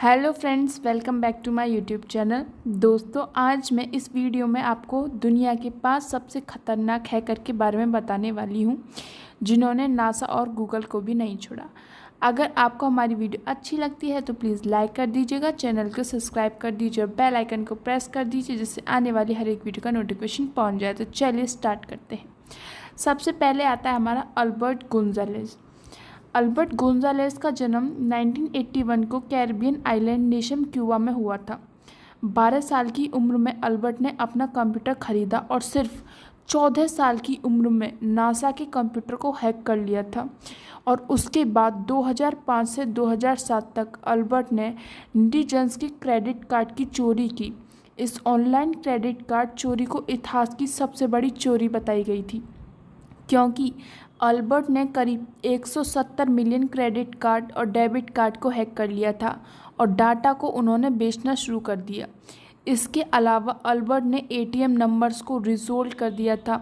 Hello friends, welcome back to my YouTube channel. दोस्तों, आज मैं इस वीडियो में आपको दुनिया के 5 सबसे खतरनाक हैकर के बारे में बताने वाली हूं, जिन्होंने नासा और गूगल को भी नहीं छोड़ा। अगर आपको हमारी वीडियो अच्छी लगती है तो प्लीज़ लाइक कर दीजिएगा, चैनल को सब्सक्राइब कर दीजिए और बेल आइकन को प्रेस कर दीजिए, जिससे आने वाली हर एक वीडियो का नोटिफिकेशन पहुँच जाए। तो चलिए स्टार्ट करते हैं। सबसे पहले आता है हमारा अल्बर्ट गोंजालेज। अल्बर्ट गोंजालेस का जन्म 1981 को कैरिबियन आइलैंड नेशन क्यूबा में हुआ था। 12 साल की उम्र में अल्बर्ट ने अपना कंप्यूटर खरीदा और सिर्फ 14 साल की उम्र में नासा के कंप्यूटर को हैक कर लिया था। और उसके बाद 2005 से 2007 तक अल्बर्ट ने नेटिजन्स के क्रेडिट कार्ड की चोरी की। इस ऑनलाइन क्रेडिट कार्ड चोरी को इतिहास की सबसे बड़ी चोरी बताई गई थी, क्योंकि अल्बर्ट ने करीब 170 मिलियन क्रेडिट कार्ड और डेबिट कार्ड को हैक कर लिया था और डाटा को उन्होंने बेचना शुरू कर दिया। इसके अलावा अल्बर्ट ने एटीएम नंबर्स को रिजोल्व कर दिया था।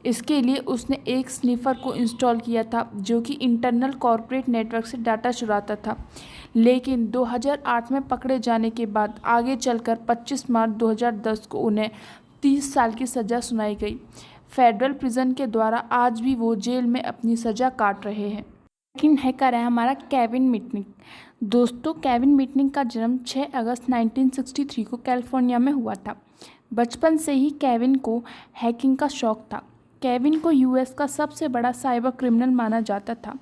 इसके लिए उसने एक स्निफर को इंस्टॉल किया था, जो कि इंटरनल कॉर्पोरेट नेटवर्क से डाटा चुराता था। लेकिन 2008 में पकड़े जाने के बाद आगे चलकर 25 मार्च 2010 को उन्हें 30 साल की सज़ा सुनाई गई। फेडरल प्रिजन के द्वारा आज भी वो जेल में अपनी सज़ा काट रहे हैं। लेकिन हैकर है हमारा केविन मिटनिक। दोस्तों, केविन मिटनिक का जन्म 6 अगस्त 1963 को कैलिफोर्निया में हुआ था। बचपन से ही केविन को हैकिंग का शौक था। केविन को यूएस का सबसे बड़ा साइबर क्रिमिनल माना जाता था।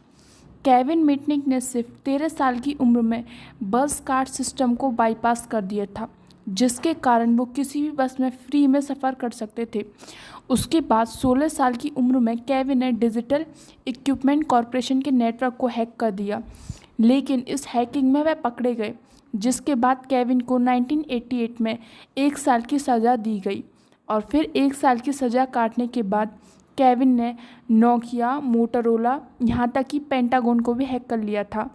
केविन मिटनिक ने सिर्फ 13 साल की उम्र में बस कार्ड सिस्टम को बाईपास कर दिया था, जिसके कारण वो किसी भी बस में फ्री में सफ़र कर सकते थे। उसके बाद 16 साल की उम्र में केविन ने डिजिटल इक्विपमेंट कॉरपोरेशन के नेटवर्क को हैक कर दिया, लेकिन इस हैकिंग में वह पकड़े गए, जिसके बाद केविन को 1988 में 1 साल की सज़ा दी गई। और फिर 1 साल की सज़ा काटने के बाद केविन ने नोकिया, मोटोरोला, यहाँ तक कि पेंटागन को भी हैक कर लिया था।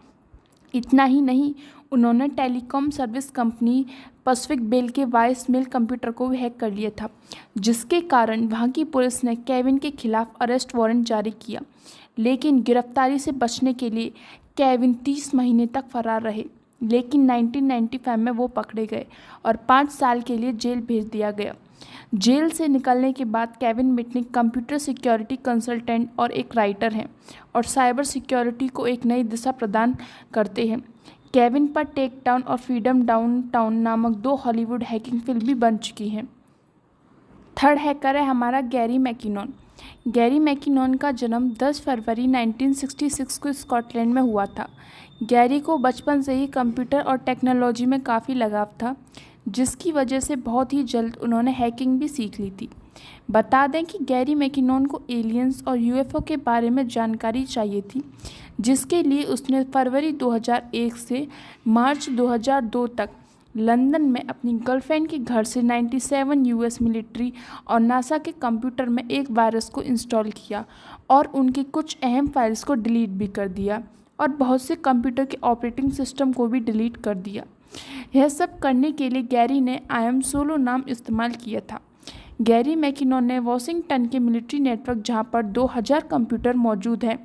इतना ही नहीं, उन्होंने telecom service company Pacific Bell के वॉइस मेल कंप्यूटर को भी हैक कर लिया था, जिसके कारण वहां की पुलिस ने केविन के खिलाफ अरेस्ट वारंट जारी किया। लेकिन गिरफ्तारी से बचने के लिए केविन 30 महीने तक फरार रहे, लेकिन 1995 में वो पकड़े गए और 5 साल के लिए जेल भेज दिया गया। जेल से निकलने के बाद Kevin Mitnick computer security consultant और एक राइटर हैं और साइबर सिक्योरिटी को एक नई दिशा प्रदान करते हैं। केविन पर टेक डाउन और फ्रीडम डाउनटाउन नामक 2 हॉलीवुड हैकिंग फिल्म भी बन चुकी हैं। थर्ड हैकर है हमारा गैरी मैकिनॉन। गैरी मैकिनॉन का जन्म 10 फरवरी 1966 को स्कॉटलैंड में हुआ था। गैरी को बचपन से ही कंप्यूटर और टेक्नोलॉजी में काफ़ी लगाव था, जिसकी वजह से बहुत ही जल्द उन्होंने हैकिंग भी सीख ली थी। बता दें कि गैरी मैकिनॉन को एलियंस और यूएफओ के बारे में जानकारी चाहिए थी, जिसके लिए उसने फरवरी 2001 से मार्च 2002 तक लंदन में अपनी गर्लफ्रेंड के घर से 97 यूएस मिलिट्री और नासा के कंप्यूटर में एक वायरस को इंस्टॉल किया और उनके कुछ अहम फाइल्स को डिलीट भी कर दिया और बहुत से कंप्यूटर के ऑपरेटिंग सिस्टम को भी डिलीट कर दिया। यह सब करने के लिए गैरी ने IM सोलो नाम इस्तेमाल किया था। गैरी मैकिनॉन ने वाशिंगटन के मिलिट्री नेटवर्क, जहां पर 2000 कंप्यूटर मौजूद हैं,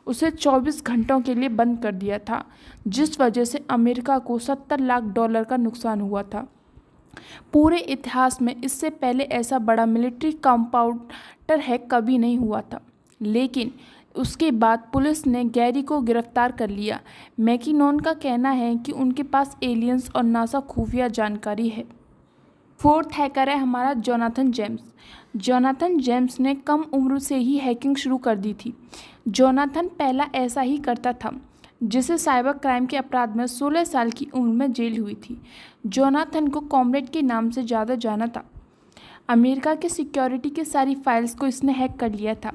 उसे 24 घंटों के लिए बंद कर दिया था, जिस वजह से अमेरिका को $70 लाख का नुकसान हुआ था। पूरे इतिहास में इससे पहले ऐसा बड़ा मिलिट्री कंप्यूटर हैक कभी नहीं हुआ था। लेकिन उसके बाद पुलिस ने गैरी को गिरफ्तार कर लिया। मैकिनॉन का कहना है कि उनके पास एलियंस और नासा खुफिया जानकारी है। फोर्थ हैकर है हमारा जोनाथन जेम्स। जोनाथन जेम्स ने कम उम्र से ही हैकिंग शुरू कर दी थी। जोनाथन पहला ऐसा ही करता था, जिसे साइबर क्राइम के अपराध में 16 साल की उम्र में जेल हुई थी। जोनाथन को कॉमरेड के नाम से ज़्यादा जाना था। अमेरिका के सिक्योरिटी की सारी फाइल्स को इसने हैक कर लिया था।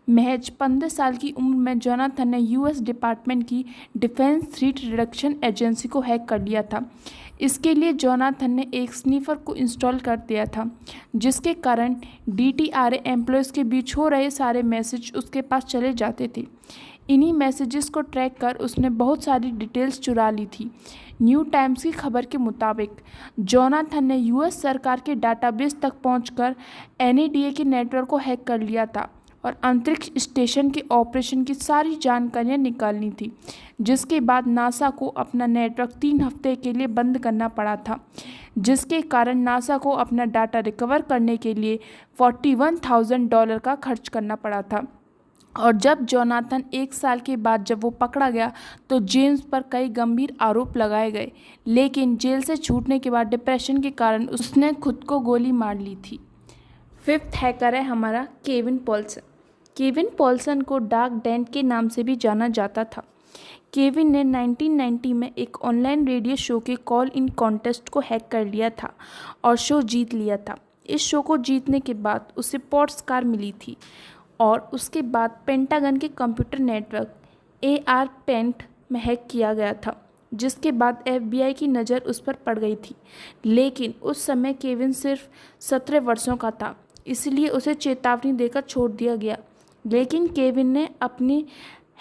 महज 15 साल की उम्र में जोनाथन ने यूएस डिपार्टमेंट की डिफेंस थ्रेट रिडक्शन एजेंसी को हैक कर लिया था। इसके लिए जोनाथन ने एक स्नीफर को इंस्टॉल कर दिया था, जिसके कारण DTRA एम्प्लॉयज़ के बीच हो रहे सारे मैसेज उसके पास चले जाते थे। इन्हीं मैसेजेस को ट्रैक कर उसने बहुत सारी डिटेल्स चुरा ली थी। न्यू टाइम्स की खबर के मुताबिक जोनाथन ने यूएस सरकार के डाटाबेस तक पहुंचकर NADA के नेटवर्क को हैक कर लिया था और अंतरिक्ष स्टेशन के ऑपरेशन की सारी जानकारियां निकालनी थी, जिसके बाद नासा को अपना नेटवर्क 3 हफ्ते के लिए बंद करना पड़ा था, जिसके कारण नासा को अपना डाटा रिकवर करने के लिए $41,000 का खर्च करना पड़ा था। और जब जोनाथन 1 साल के बाद जब वो पकड़ा गया तो जेम्स पर कई गंभीर आरोप लगाए गए, लेकिन जेल से छूटने के बाद डिप्रेशन के कारण उसने खुद को गोली मार ली थी। 5th हैकर है हमारा केविन पॉल्सन। केविन पॉल्सन को डार्क डैन के नाम से भी जाना जाता था। केविन ने 1990 में एक ऑनलाइन रेडियो शो के कॉल इन कॉन्टेस्ट को हैक कर लिया था और शो जीत लिया था। इस शो को जीतने के बाद उसे पोर्ट्स कार मिली थी और उसके बाद पेंटागन के कंप्यूटर नेटवर्क ARPANET में हैक किया गया था, जिसके बाद FBI की नज़र उस पर पड़ गई थी। लेकिन उस समय केविन सिर्फ 17 वर्षों का था, इसलिए उसे चेतावनी देकर छोड़ दिया गया। लेकिन केविन ने अपनी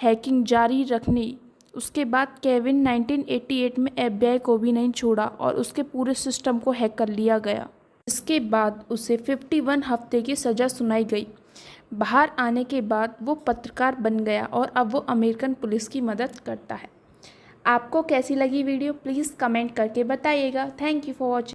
हैकिंग जारी रखनी। उसके बाद केविन 1988 में FBI को भी नहीं छोड़ा और उसके पूरे सिस्टम को हैक कर लिया गया। इसके बाद उसे 51 हफ्ते की सज़ा सुनाई गई। बाहर आने के बाद वो पत्रकार बन गया और अब वो अमेरिकन पुलिस की मदद करता है। आपको कैसी लगी वीडियो प्लीज़ कमेंट करके बताइएगा। Thank you for watching.